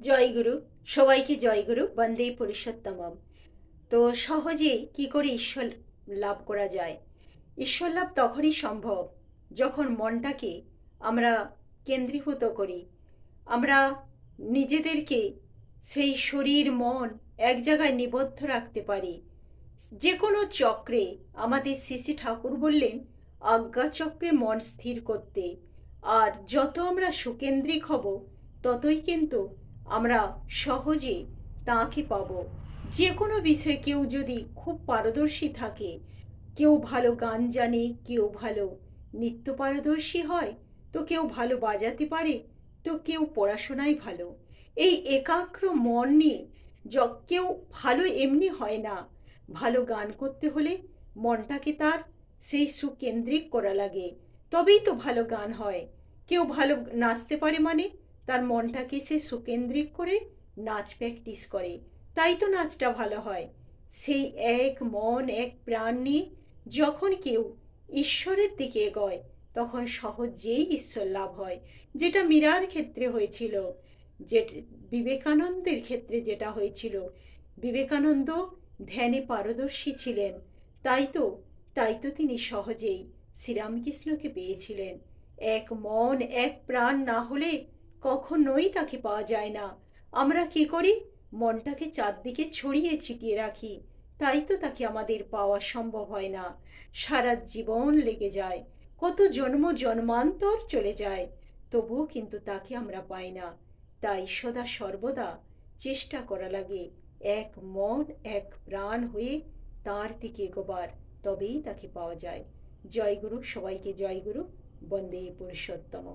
জয়গুরু। সবাইকে জয়গুরু, বন্দে পুরুষোত্তমম। তো সহজে কি করে ঈশ্বর লাভ করা যায়? ঈশ্বর লাভ তখনই সম্ভব যখন মনটাকে আমরা কেন্দ্রীভূত করি। আমরা নিজেদেরকে সেই শরীর মন এক জায়গায় নিবদ্ধ রাখতে পারি। যে কোনো চক্রে আমাদের শ্রী ঠাকুর বললেন আজ্ঞাচক্রে মন স্থির করতে। আর যত আমরা সুকেন্দ্রিক হব ততই কিন্তু আমরা সহজে তাঁকে পাব। যে কোনো বিষয়ে কেউ যদি খুব পারদর্শী থাকে, কেউ ভালো গান জানে, কেউ ভালো নৃত্য পারদর্শী হয়, তো কেউ ভালো বাজাতে পারে, তো কেউ পড়াশোনায় ভালো। এই একাগ্র মন নিয়ে কেউ ভালো এমনি হয় না। ভালো গান করতে হলে মনটাকে তার সেই সুকেন্দ্রিক করা লাগে, তবেই তো ভালো গান হয়। কেউ ভালো নাচতে পারে মানে তার মনটাকে সে সুকেন্দ্রিক করে নাচ প্র্যাকটিস করে, তাই তো নাচটা ভালো হয়। সেই এক মন এক প্রাণ নিয়ে যখন কেউ ঈশ্বরের দিকে এগোয় তখন সহজেই ঈশ্বর লাভ হয়। যেটা মীরার ক্ষেত্রে হয়েছিল, যে বিবেকানন্দের ক্ষেত্রে যেটা হয়েছিল, বিবেকানন্দ ধ্যানে পারদর্শী ছিলেন, তাই তো তিনি সহজেই শ্রীরামকৃষ্ণকে পেয়েছিলেন। এক মন এক প্রাণ না হলে কখনোই তাকে পাওয়া যায় না। আমরা কি করি? মনটাকে চারদিকে ছড়িয়ে ছিটিয়ে রাখি, তাই তো তাকে আমাদের পাওয়া সম্ভব হয় না। সারা জীবন লেগে যায়, কত জন্ম জন্মান্তর চলে যায়, তবুও কিন্তু তাকে আমরা পাই না। তাই সদা সর্বদা চেষ্টা করা লাগে এক মন এক প্রাণ হয়ে তার দিকে এগোবার, তবেই তাকে পাওয়া যায়। জয়গুরু, সবাইকে জয়গুরু, বন্দে পুরুষোত্তম।